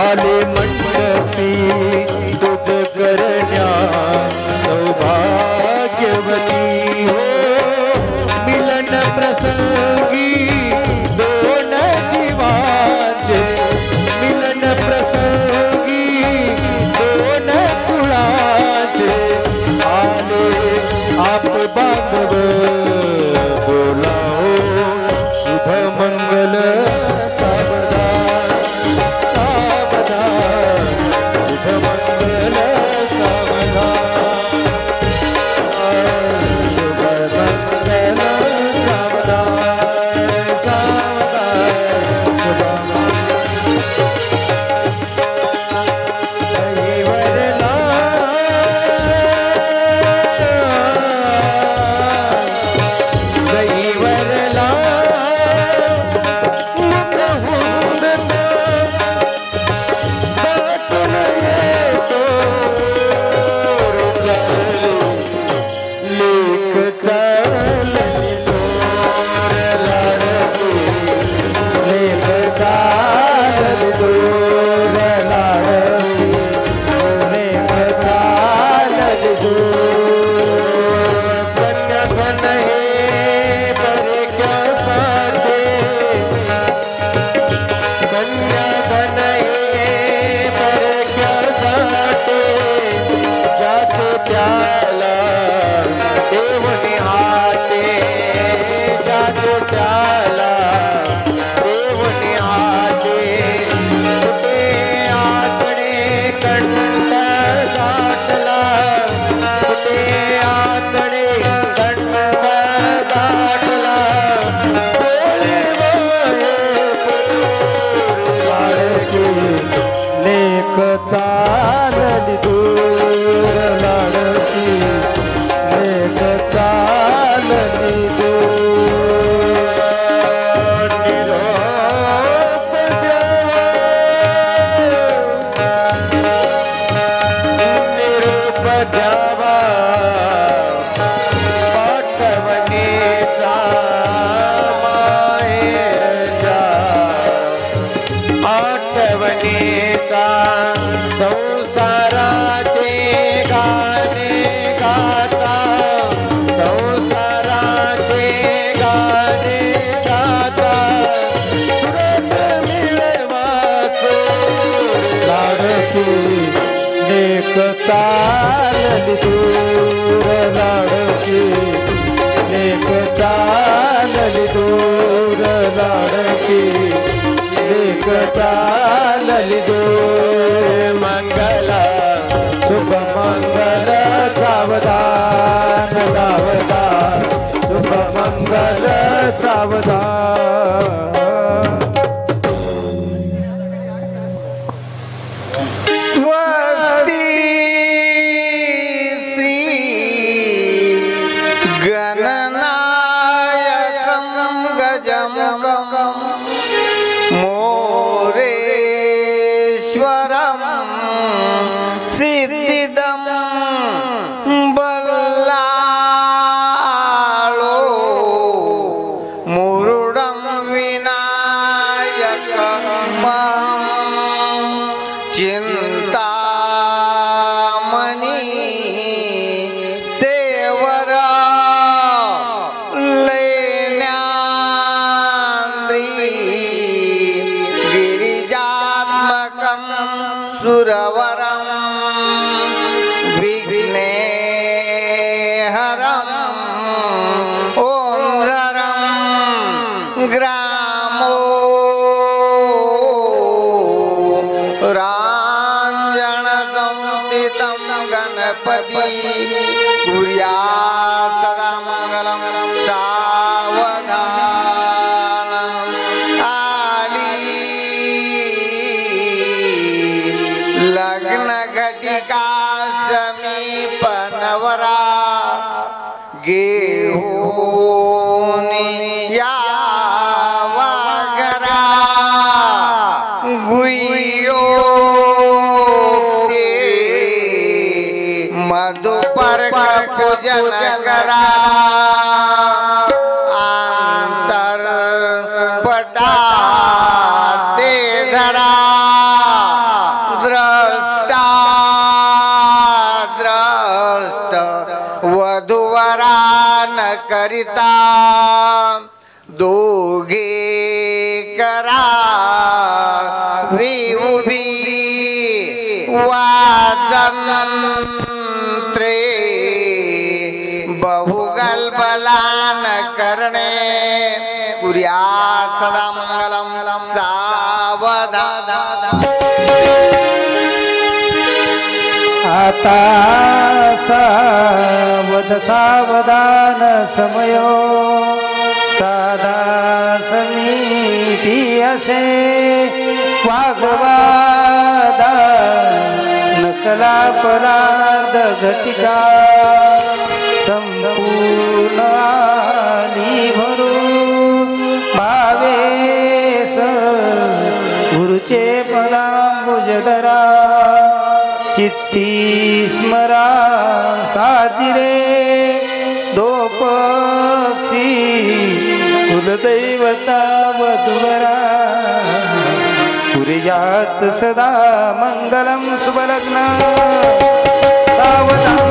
आले मंडपी मंगल सावधान सावधान शुभ मंगल सावधान शुभ मंगल सावधान सावधान शुभ चालली दूर लाडकी लेक चालली दूर निरोप द्यावा पाठवणीचा माहेरच्या आठवणीचा संसाराचे गाणे गाता संसाराचे गाणे गाता सुरत मिळवा लाडकी लेक चालली दूर लाडकी लेक चालली दूर लाडकी लेक चालली दूर मंगल शुभ मंगल सावधान सावधान शुभ मंगल सावधान स्वस्ति श्री गणनायकं गजमुखं मोरेश्वरं सिद्धिदं बल्लाळो मुरुडं विनायकमं चिंतामणी देवरा लेण्याद्री गिरिजात्मकं सुरवरं विघ्नेहरं ओंकारं ग्रामो रांजनसंस्थितं गणपति कुर्यात् सदा मंगलं सावधानम् आली लग्न घटिका समीपनवरा घेऊनी यावा घरा गुह्यो मधुपर्क पूजन करा अंतरपटा ते धरा द्रष्टा द्रष्ट वधूवरा न करिता दोघे करा विउभी वाजंत्रे बहुगल बलान करणे कुर्यात् सदा आता सावधान समयो साधा समीपी असे वाग्वादा नकला परार्ध घटिका संपूर्ण आली भरू भावेस गुरुचे पदांबुजधरा चित्ती स्मरा साजिरे दो पक्षी कुलदैवता वधुवरा कुर्यात सदा मंगलम शुभलग्न सावधान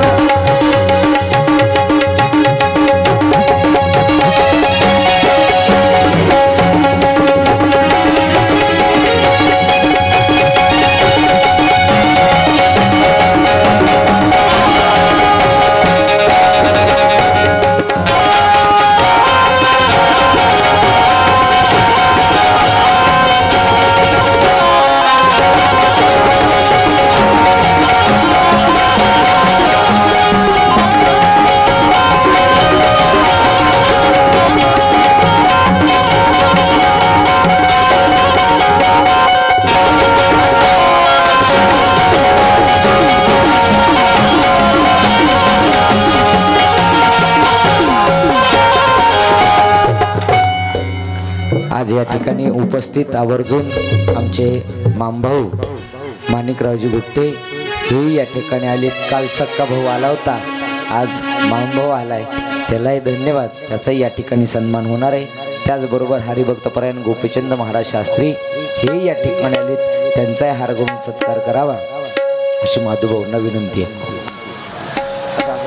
आज या ठिकाणी उपस्थित आवर्जून आमचे मामभाऊ माणिकरावजी गुट्टे हेही या ठिकाणी आले. काल सक्का भाऊ आला होता, आज मामभाऊ आलाय, त्यालाही धन्यवाद. त्याचाही या ठिकाणी सन्मान होणार आहे. त्याचबरोबर हरिभक्तपरायण गोपीचंद महाराज शास्त्री हेही या ठिकाणी आले, त्यांचाही हार घालून सत्कार करावा अशी माधुभाऊंना विनंती आहे.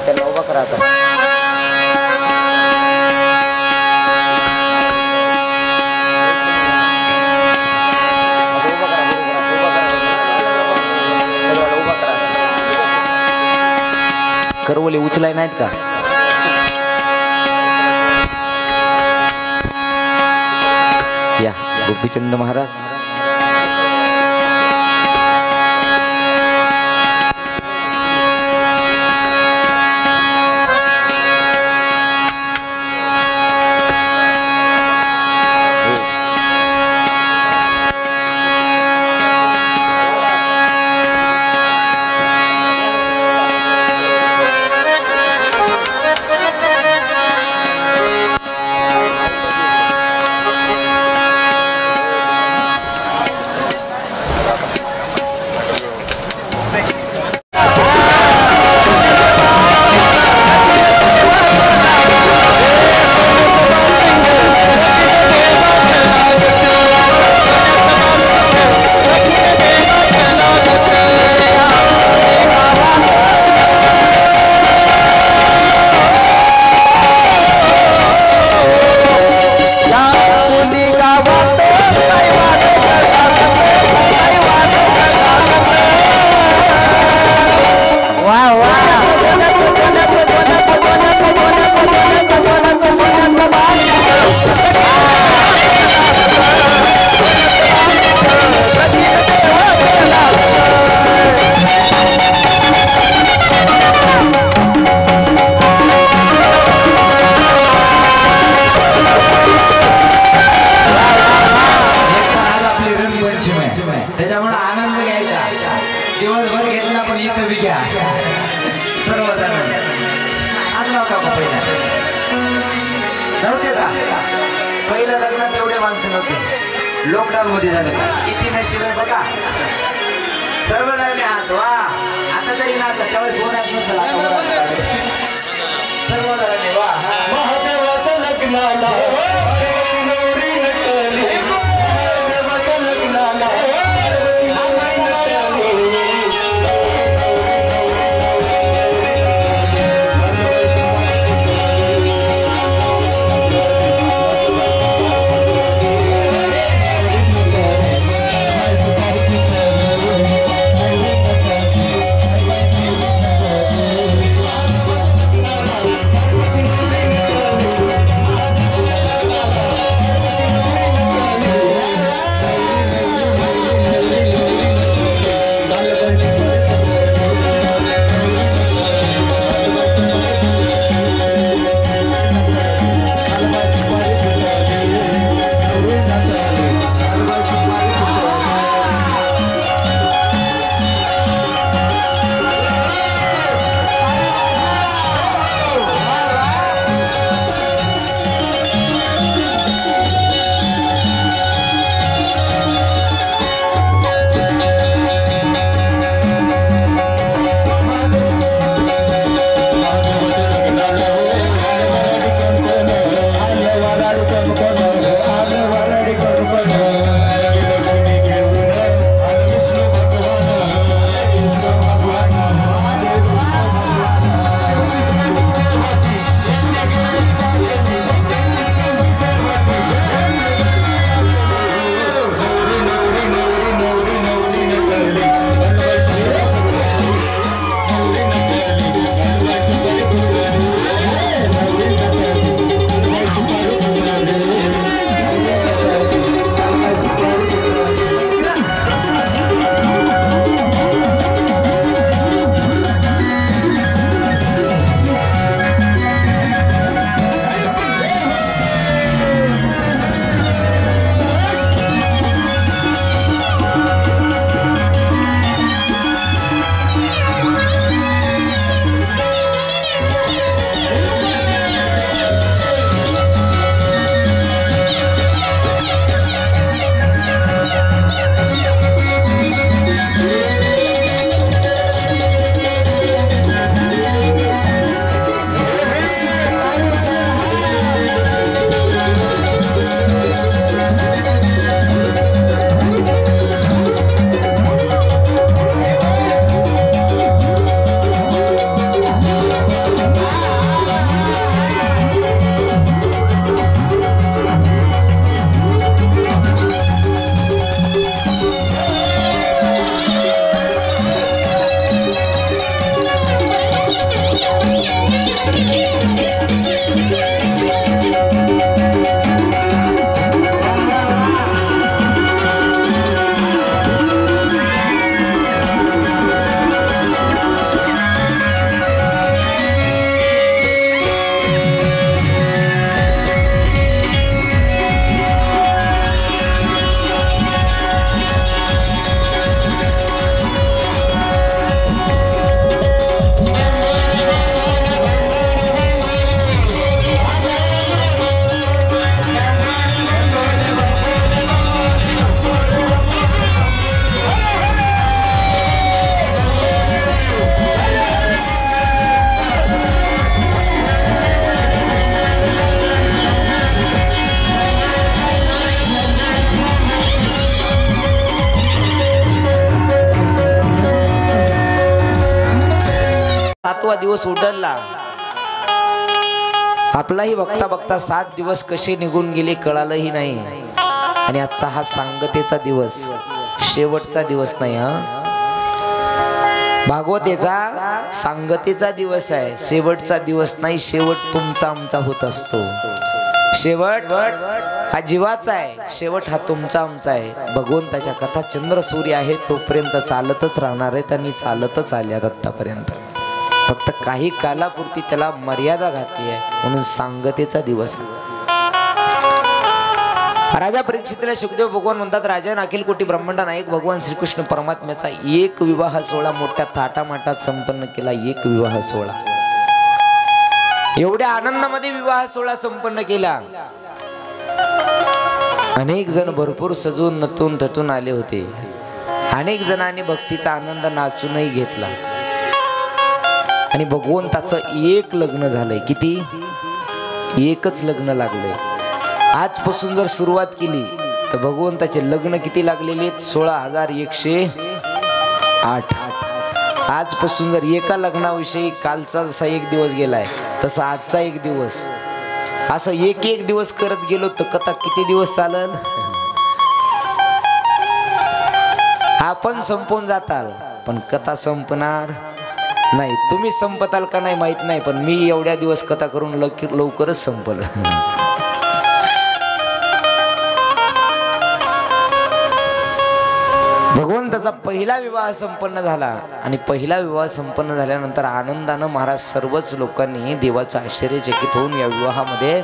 त्याला उभा करा आता. करवले उचलाय नाहीत का? या गोपीचंद महाराज पहिल्या लग्नात एवढे माणसं नव्हते, लॉकडाऊन मध्ये झाले. किती नशीब आहे बघा, सर्व झाले हात वा. आता तरी ना त्यावेळेस होण्यात नसेल, सर्व झाले वा. महादेवाचं लग्नाला 7वा दिवस उडलला. आपलाही बघता बघता 7 दिवस कसे निघून गेले कळालंही नाही. आणि आजचा हा सांगतेचा दिवस, शेवटचा दिवस नाही. भागवतेचा सांगतेचा दिवस आहे, शेवटचा दिवस नाही. शेवट तुमचा आमचा होत असतो. शेवट हा जीवाचा आहे, शेवट हा तुमचा आमचा आहे. भगवंताच्या कथा चंद्र सूर्य आहे तोपर्यंत चालतच राहणार आहेत आणि चालतच आल्यात आतापर्यंत. फक्त काही कालापुरती त्याला मर्यादा घातली आहे, म्हणून सांगतेचा दिवस आहे. राजा परीक्षितला सुखदेव भगवान म्हणतात, राजन अखिल कोटी ब्रह्मांड नायक भगवान श्रीकृष्ण परमात्म्याचा एक विवाह सोहळा मोठ्या थाटामाटात संपन्न केला. एक विवाह सोहळा, एवढ्या आनंदामध्ये विवाह सोहळा संपन्न केला. अनेक जण भरपूर सजून नटून थटून आले होते. अनेक जणांनी भक्तीचा आनंद नाचूनही घेतला. आणि भगवंताचं एक लग्न झालंय. किती? एकच लग्न लागलंय. आजपासून जर सुरुवात केली तर भगवंताचे लग्न किती लागलेले? 16,108. आजपासून जर एका लग्नाविषयी कालचा जसा एक दिवस गेलाय तसा आजचा एक दिवस, असं एक एक दिवस करत गेलो तर कथा किती दिवस चालल? आपण संपून जाताल पण कथा संपणार नाही. तुम्ही संपताल का नाही माहित नाही, पण मी एवढ्या दिवस कथा करून लवकरच संपल. भगवंताचा पहिला विवाह संपन्न झाला. आणि पहिला विवाह संपन्न झाल्यानंतर आनंदानं महाराज सर्वच लोकांनी देवाचं आश्चर्यचकित होऊन या विवाहामध्ये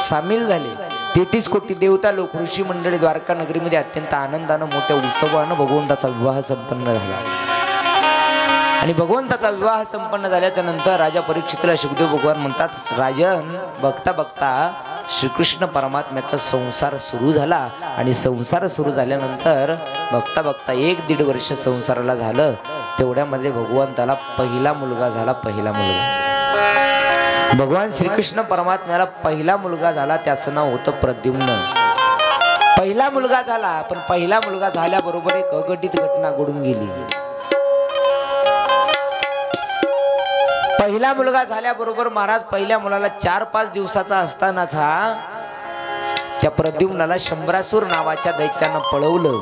सामील झाले. 33 कोटी देवता लोक, ऋषी मंडळी द्वारका नगरीमध्ये अत्यंत आनंदानं मोठ्या उत्सवानं भगवंताचा विवाह संपन्न झाला. आणि भगवंताचा विवाह संपन्न झाल्याच्या नंतर राजा परीक्षितला सुखदेव भगवान म्हणतात, राजन बघता बघता श्रीकृष्ण परमात्म्याचा संसार सुरू झाला. आणि संसार सुरू झाल्यानंतर बघता बघता 1-1.5 वर्ष संसाराला झालं. तेवढ्यामध्ये भगवंताला पहिला मुलगा झाला. पहिला मुलगा भगवान श्रीकृष्ण परमात्म्याला पहिला मुलगा झाला. त्याचं नाव होतं प्रद्युम्न. पहिला मुलगा झाला, पण पहिला मुलगा झाल्याबरोबर एक अघटित घटना घडून गेली. पहिला मुलगा झाल्याबरोबर महाराज पहिल्या मुलाला 4-5 दिवसाचा असतानाचा त्या प्रद्युम्नाला शंभरासूर नावाच्या दैत्यानं पळवलं.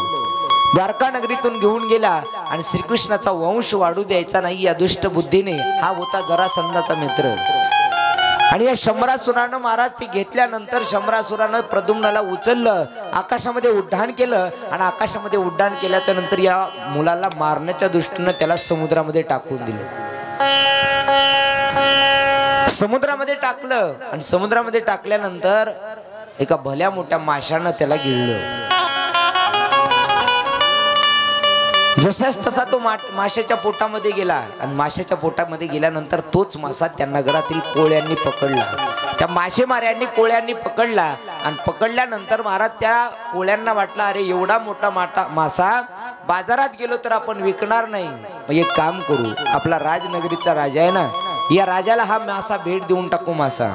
द्वारका नगरीतून घेऊन गेला. आणि श्रीकृष्णाचा वंश वाढू द्यायचा नाही या दुष्ट बुद्धीने. हा होता जरासंधाचा मित्र. आणि या शंभरासुरानं महाराज ती घेतल्यानंतर शंभरासुरानं प्रद्युम्नाला उचललं, आकाशामध्ये उड्डाण केलं. आणि आकाशामध्ये उड्डाण केल्याच्या नंतर या मुलाला मारण्याच्या दृष्टीनं त्याला समुद्रामध्ये टाकून दिलं. समुद्रामध्ये टाकलं. आणि समुद्रामध्ये टाकल्यानंतर एका भल्या मोठ्या माशानं त्याला गिळलं. जसाच तसा तो माशाच्या पोटामध्ये गेला. आणि माशाच्या पोटामध्ये गेल्यानंतर तोच मासा त्या नगरातील कोळ्यांनी पकडला. त्या मासेमाऱ्यांनी कोळ्यांनी पकडला. आणि पकडल्यानंतर महाराज त्या कोळ्यांना वाटलं, अरे एवढा मोठा मासा बाजारात गेलो तर आपण विकणार नाही. मग एक काम करू, आपला राजनगरीचा राजा आहे ना, या राजाला हा मासा भेट देऊन टाकू. मासा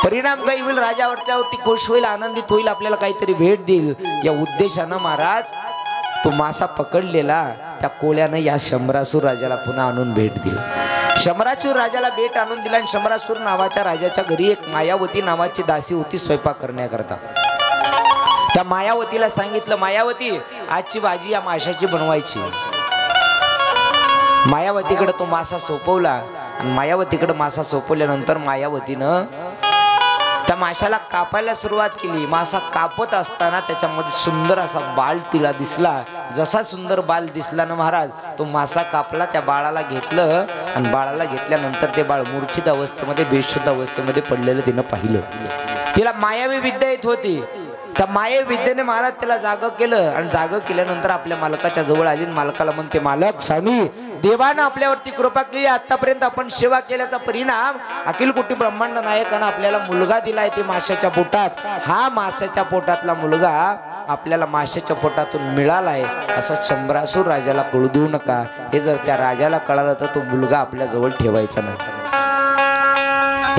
परिणाम काही होईल, राजावरती खुश होईल, आनंदित होईल, आपल्याला काहीतरी भेट देईल. या उद्देशानं महाराज तो मासा पकडलेला त्या कोळ्यानं या शंभरासूर राजाला पुन्हा आणून भेट दिला. शंभरासूर राजाला भेट आणून दिला. आणि शंभरासूर नावाच्या राजाच्या घरी एक मायावती नावाची दासी होती स्वयंपाक करण्याकरता. त्या मायावतीला सांगितलं, मायावती आजची भाजी या माशाची बनवायची. मायावतीकडे तो मासा सोपवला. आणि मायावतीकडे मासा सोपवल्यानंतर मायावतीनं त्या माशाला कापायला सुरुवात केली. मासा कापत असताना त्याच्यामध्ये सुंदर असा बाळ तिला दिसला. जसा सुंदर बाळ दिसला ना महाराज, तो मासा कापला, त्या बाळाला घेतलं. आणि बाळाला घेतल्यानंतर ते बाळ मूर्छित अवस्थेमध्ये, बेशुद्ध अवस्थेमध्ये पडलेलं तिनं पाहिलं. तिला मायावी विद्या येत होती. त्या मायावी विद्येने महाराज त्याला जाग केलं. आणि जाग केल्यानंतर आपल्या मालकाच्या जवळ आली. मालकाला म्हणते, मालक स्वामी, देवानं आपल्यावरती कृपा केली. आतापर्यंत आपण सेवा केल्याचा परिणाम अखिल कोटी ब्रह्मांड नायकानं आपल्याला मुलगा दिलाय ते माशाच्या पोटात. हा माशाच्या पोटातला मुलगा आपल्याला माशाच्या पोटातून मिळालाय असं शंभरासूर राजाला कळू देऊ नका. हे जर त्या राजाला कळालं तर तो मुलगा आपल्या जवळ ठेवायचा नाही.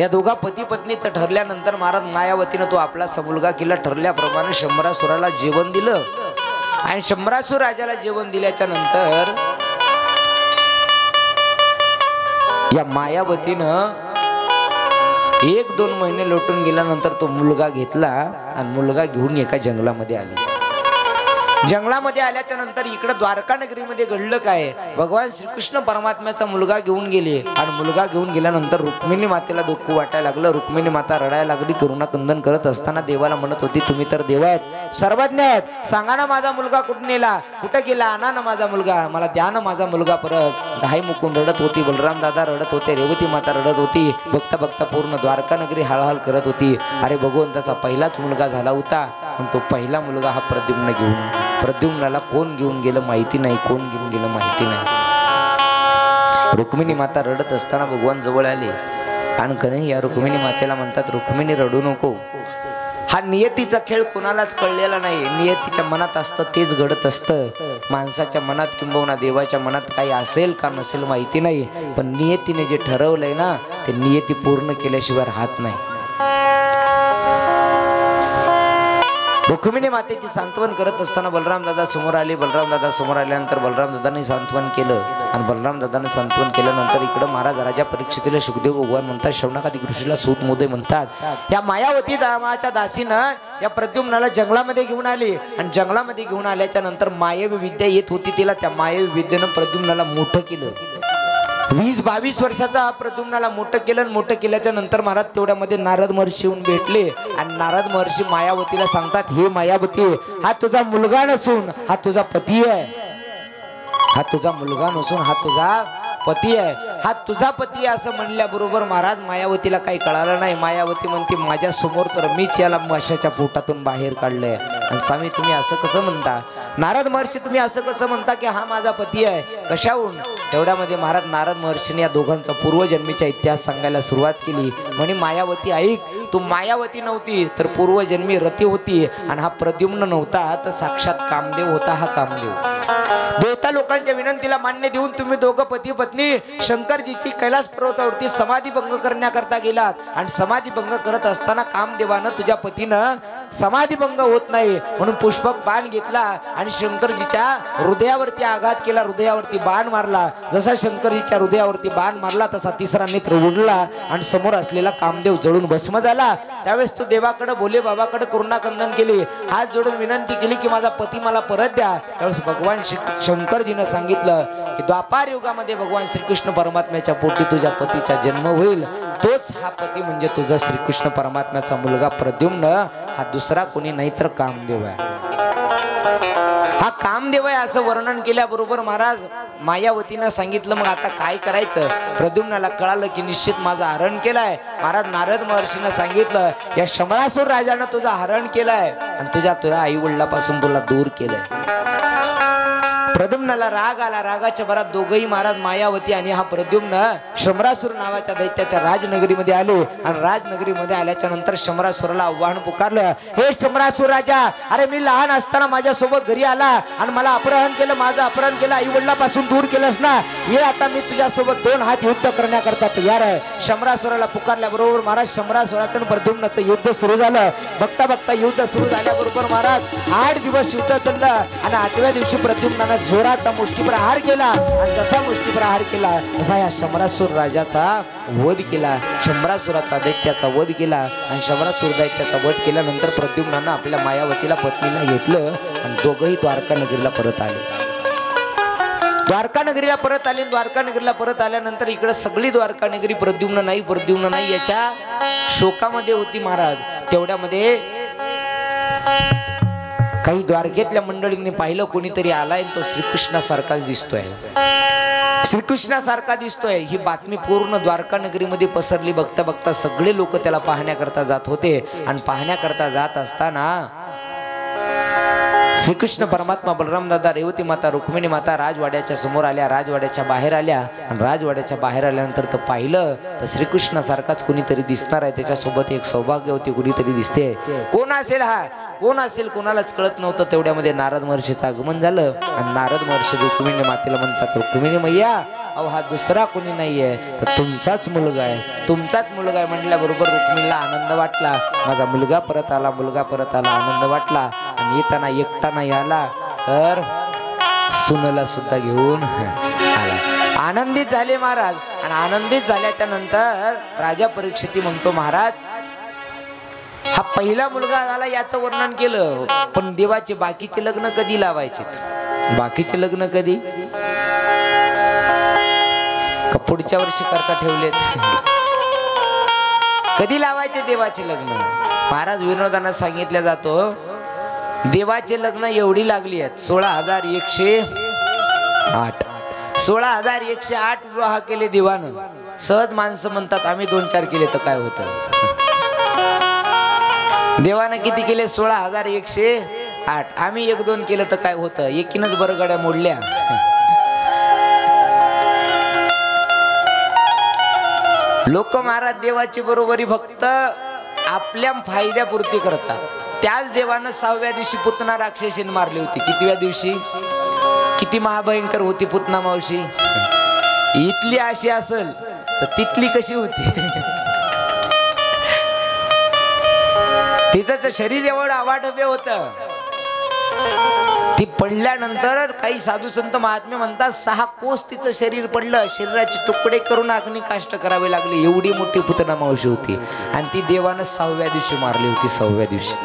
या दोघा पती पत्नीचं ठरल्यानंतर महाराज मायावतीनं तो आपला मुलगा केला. ठरल्याप्रमाणे शंभरासुराला जेवण दिलं. आणि शंभरासूर राजाला जेवण दिल्याच्या नंतर या मायावतीनं 1-2 महिने लोटून गेल्यानंतर तो मुलगा घेतला आणि मुलगा घेऊन एका जंगलामध्ये आली. जंगलामध्ये आल्याच्या नंतर इकडे द्वारका नगरीमध्ये घडलं काय, भगवान श्रीकृष्ण परमात्म्याचा मुलगा घेऊन गेले आणि मुलगा घेऊन गेल्यानंतर रुक्मिणी मातेला दुःख वाटायला लागलं. रुक्मिणी माता रडायला लागली, करुणाकंदन करत असताना देवाला म्हणत होती, तुम्ही तर देव आहेत, सर्वज्ञ आहेत, सांगा ना माझा मुलगा कुठे नेला, कुठे गेला, आणा ना माझा मुलगा, मला द्या ना माझा मुलगा परत. धाई मुकून रडत होती, बलराम दादा रडत होते, रेवती माता रडत होती. बघता बघता पूर्ण द्वारका नगरी हळहळ करत होती. अरे भगवंताचा पहिलाच मुलगा झाला होता, पण तो पहिला मुलगा हा प्रद्युम्न प्रद्युम्नाला कोण घेऊन गेलं माहिती नाही, कोण घेऊन गेलं माहिती नाही. रुक्मिणी माता रडत असताना भगवान जवळ आले आणि कने या रुक्मिणी मातेला म्हणतात, रुक्मिणी रडू नको, हा नियतीचा खेळ कोणालाच कळलेला नाही. नियतीच्या मनात असतं तेच घडत असतं. माणसाच्या मनात किंबहुना देवाच्या मनात काही असेल का नसेल माहिती नाही, पण नियतीने जे ठरवलंय ना ते नियती पूर्ण केल्याशिवाय राहत नाही. रुक्मिणी मातेची सांत्वन करत असताना बलराम दादा समोर आले. बलराम दादा समोर आल्यानंतर बलराम दादांनी सांत्वन केलं आणि बलराम दादांनी सांत्वन केल्यानंतर इकडं महाराज राजा परीक्षितीला शुकदेव भगवान म्हणतात, शौनकादी ऋषीला सूत मोदय म्हणतात. या मायावती नावाच्या दासीनं या प्रद्युम्नाला जंगलामध्ये घेऊन आली आणि जंगलामध्ये घेऊन आल्याच्या नंतर मायावी विद्या येत होती तिला. त्या मायावी विद्येनं प्रद्युम्नाला मोठं केलं. 20-22 वर्षाचा प्रद्युम्नाला मोठं केलं. मोठं केल्याच्या नंतर महाराज तेवढ्यामध्ये नारद महर्षी येऊन भेटले आणि नारद महर्षी मायावतीला सांगतात, हे मायावती, हा तुझा मुलगा नसून हा तुझा पती आहे. हा तुझा मुलगा नसून हा तुझा पती आहे. हा तुझा पती आहे असं म्हणल्याबरोबर महाराज मायावतीला काही कळालं नाही. मायावती म्हणते, माझ्या समोर तर मीच याला माशाच्या पोटातून बाहेर काढलंय आणि स्वामी तुम्ही असं कसं म्हणता, नारद महर्षी तुम्ही असं कसं म्हणता की हा माझा पती आहे, कशाहून? तेवढ्यामध्ये महाराज नारद महर्षीने या दोघांचा पूर्वजन्मीचा इतिहास सांगायला सुरुवात केली. म्हणे मायावती ऐक, तू मायावती नव्हती तर पूर्वजन्मी रती होती आणि हा प्रद्युम्न नव्हता तर साक्षात कामदेव होता. हा कामदेव देवता लोकांच्या विनंतीला मान्य देऊन तुम्ही दोघं पती पत्नी शंकरजीची कैलास पर्वतावरती समाधी भंग करण्याकरता गेलात आणि समाधी भंग करत असताना कामदेवानं तुझ्या पतीनं समाधी भंग होत नाही म्हणून पुष्पक बाण घेतला आणि शंकरजीच्या हृदयावरती आघात केला, हृदयावरती बाण मारला. जसा शंकरजीच्या हृदयावरती बाण मारला तसा तिसरा नेत्र उडला आणि समोर असलेला कामदेव जळून भस्म झाला. त्यावेळेस तो देवाकडे भोले बाबाकडे करुणाकंदन केली, हात जोडून विनंती केली की माझा पती मला परत द्या. त्यावेळेस भगवान शंकरजीनं सांगितलं की द्वापार युगामध्ये भगवान श्रीकृष्ण परमात्म्याच्या पोटी तुझ्या पतीचा जन्म होईल, तोच हा पती म्हणजे तुझा श्रीकृष्ण परमात्म्याचा मुलगा प्रद्युम्न, हा दुसरा कोणी नाही तर कामदेव आहे. हा कामदेव आहे असं वर्णन केल्याबरोबर महाराज मायावतीनं सांगितलं, मग आता काय करायचं? प्रद्युम्नाला कळालं की निश्चित माझा हरण केलाय. महाराज नारद महर्षीनं सांगितलं, या शंभरासुर राजानं तुझा हरण केलाय आणि तुझ्या आई वडिलापासून तुला दूर केलंय. प्रद्युम्नाला राग आला. रागाच्या भरात दोघही महाराज मायावती आणि हा प्रद्युम्न शंभरासुर नावाच्या दैत्याच्या राजनगरीमध्ये आले आणि राजनगरीमध्ये आल्याच्या नंतर शंभरासुराला आव्हान पुकारलं, हे शंभरासुर राजा, अरे मी लहान असताना माझ्या सोबत घरी आला आणि मला अपहरण केलं, माझं अपहरण केलं, आई वडिलापासून दूर केलंस ना, हे आता मी तुझ्या सोबत 2 हात युद्ध करण्याकरता तयार आहे. शंभरासुराला पुकारल्याबरोबर महाराज शंभरासुराचं प्रद्युम्नाचं युद्ध सुरू झालं. बघता बघता युद्ध सुरू झाल्याबरोबर महाराज 8 दिवस युद्ध चाललं आणि 8व्या दिवशी प्रद्युम्नानं जोराचा मुष्टीप्रहार केला आणि जसा मुष्टीप्रहार केला तसा या शंभरासुर राजाचा वध केला. शंभरासुराचा दैत्याचा वध केला आणि शंभरासुर दैत्याचा वध केल्यानंतर प्रद्युम्नानं आपल्या मायावतीला पत्नीला घेतलं आणि दोघंही द्वारका नगरीला परत आले. द्वारका नगरीला परत आले. द्वारका नगरीला परत आल्यानंतर इकडे सगळी द्वारका नगरी प्रद्युम्न नाही याच्या शोकामध्ये होती. महाराज तेवढ्यामध्ये काही द्वारकेतल्या मंडळींनी पाहिलं कोणीतरी आलाय, तो श्रीकृष्णासारखाच दिसतोय, श्रीकृष्णासारखा दिसतोय. ही बातमी पूर्ण द्वारका नगरीमध्ये पसरली. बघता बघता सगळे लोक त्याला पाहण्याकरता जात होते आणि पाहण्याकरता जात असताना श्रीकृष्ण परमात्मा, बलराम दादा, रेवती माता, रुक्मिणी माता राजवाड्याच्या समोर आल्या, राजवाड्याच्या बाहेर आल्या आणि राजवाड्याच्या बाहेर आल्यानंतर तर पाहिलं तर श्रीकृष्णासारखाच कुणीतरी दिसणार आहे. त्याच्यासोबत एक सौभाग्यवती कुणीतरी दिसते. कोण असेल हा, कोण असेल कोणालाच कळत नव्हतं. तेवढ्यामध्ये नारद महर्षीचं आगमन झालं आणि नारद महर्षी रुक्मिणी मातेला म्हणतात, रुक्मिणी मैया, अहो हा दुसरा कोणी नाहीये तर तुमचाच मुलगा आहे, तुमचाच मुलगा आहे. म्हटल्याबरोबर रुक्मिणीला आनंद वाटला, माझा मुलगा परत आला, मुलगा परत आला, आनंद वाटला. आणि येताना एकटा नाही आला तर सुनला सुद्धा घेऊन आला. आनंदित झाले महाराज. आणि आनंदित झाल्याच्या नंतर राजा परीक्षिती म्हणतो, महाराज हा पहिला मुलगा झाला याचं वर्णन केलं, पण देवाचे बाकीचे लग्न कधी लावायचे? बाकीचे लग्न कधी? का पुढच्या वर्षी करता ठेवलेत? कधी लावायचे देवाचे लग्न? महाराज विनोदानं सांगितलं जातो, देवाचे लग्न एवढी लागली आहेत 16,108. 16,108 विवाह केले देवानं. सहज माणसं म्हणतात आम्ही 2-4 केले तर काय होतं? देवानं किती केले? 16,108. आम्ही 1-2 केलं तर काय होतं? एकीनच बरगड्या मोडल्या. लोक महाराज देवाची बरोबरी फक्त आपल्या फायद्यापुरती करतात. त्याच देवानं 6व्या दिवशी पुतना राक्षसीने मारली होती. कितव्या दिवशी? किती महाभयंकर होती पुतना मावशी? इथली अशी असेल तर तिथली कशी होती? तिचं शरीर एवढं अवाढव्य होतं. ती पडल्यानंतर काही साधू संत महात्मे म्हणतात 6 कोस तिचं शरीर पडलं. शरीराचे तुकडे करून अग्नी काष्ट करावे लागले. एवढी मोठी पुतना मावशी होती. आणि ती देवानं 6व्या दिवशी मारली होती. 6व्या दिवशी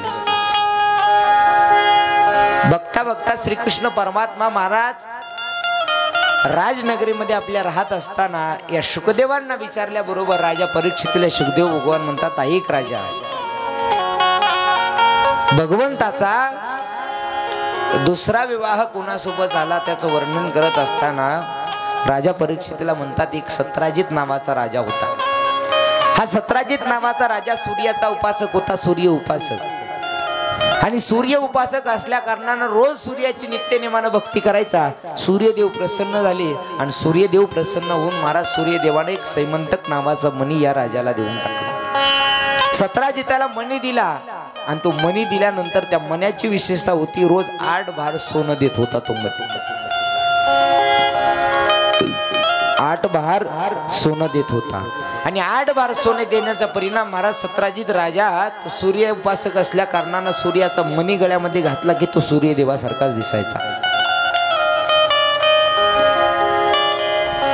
बघता बघता श्रीकृष्ण परमात्मा महाराज राजनगरीमध्ये आपल्या राहत असताना या शुकदेवांना विचारल्याबरोबर राजा परीक्षितीला शुकदेव भगवान म्हणतात, ऐक राजा, भगवंताचा दुसरा विवाह कोणासोबत झाला त्याचं वर्णन करत असताना राजा परीक्षितीला म्हणतात, एक सत्राजित नावाचा राजा होता. हा सत्राजित नावाचा राजा सूर्याचा उपासक होता. सूर्य उपासक. आणि सूर्य उपासक असल्या कारणानं रोज सूर्याची नित्यनेमानं भक्ती करायचा. सूर्यदेव प्रसन्न झाले आणि सूर्यदेव प्रसन्न होऊन महाराज सूर्यदेवाने एक सैमंतक नावाचा मणी या राजाला देऊन टाकला. सत्राजिताला मणी दिला आणि तो मणी दिल्यानंतर त्या मण्याची विशेषता होती, रोज 8 भार सोनं देत होता तो मणी. 8 भार सोनं देत होता. आणि 8 भार सोने देण्याचा परिणाम महाराज सत्राजित राजा तो सूर्य उपासक असल्या कारणानं सूर्याचा मणी गळ्यामध्ये घातला की तो सूर्यदेवासारखाच दिसायचा.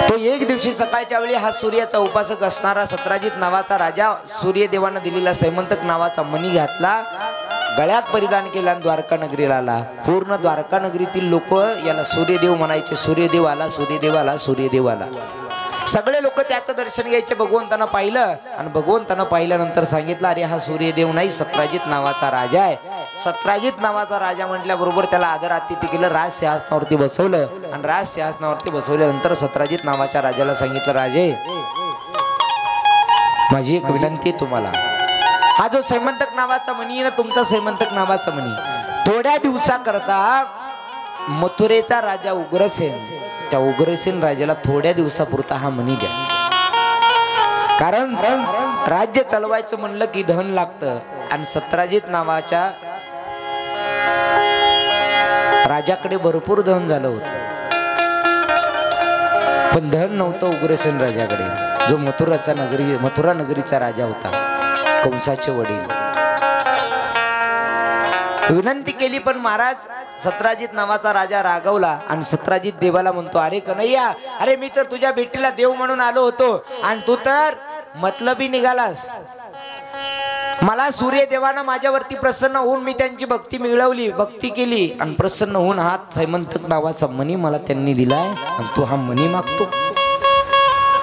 तो एक दिवशी सकाळच्या वेळी हा सूर्याचा उपासक असणारा सत्राजित नावाचा राजा सूर्यदेवानं दिलेला सैमंतक नावाचा मणी घातला, गळ्यात परिधान केला आणि द्वारका नगरीला आला. पूर्ण द्वारका नगरीतील लोक याला सूर्यदेव म्हणायचे. सूर्यदेव आला, सूर्यदेव आला, सूर्यदेव आला. सगळे लोक त्याचं दर्शन घ्यायचे. भगवंतानं पाहिलं आणि भगवंतानं पाहिल्यानंतर सांगितलं, अरे हा सूर्यदेव नाही, सत्राजित नावाचा राजा आहे. सत्राजित नावाचा राजा म्हटल्याबरोबर त्याला आदर आतिथ्य केलं, राज सिंहासनावरती बसवलं. आणि राज सिंहासनावरती बसवल्यानंतर सत्राजित नावाच्या राजाला सांगितलं, राजे माझी एक विनंती आहे तुम्हाला. हा जो सैमंतक नावाचा मणी आहे ना, तुमचा सैमंतक नावाचा मणी, थोड्या दिवसाकरता मथुरेचा राजा उग्रसेन, त्या उग्रसेन राजाला थोड्या दिवसापुरता हा मणी द्या. कारण राज्य चालवायचं म्हणलं की धन लागतं. आणि सत्राजित नावाच्या राजाकडे भरपूर धन झालं होतं, पण धन नव्हतं उग्रसेन राजाकडे, जो मथुरा नगरीचा राजा होता, कंसाचे वडील. विनंती केली पण महाराज सत्राजित नावाचा राजा रागवला आणि सत्राजित देवाला म्हणतो, अरे कन्हैया, अरे मी तर तुझ्या भेटीला देव म्हणून आलो होतो आणि तू तर मतलबी निघालास. मला सूर्यदेवानं माझ्यावरती प्रसन्न होऊन मी त्यांची भक्ती मिळवली, भक्ती केली आणि प्रसन्न होऊन हा सैमंतक नावाचा मणी मला त्यांनी दिलाय आणि तू हा मणी मागतो.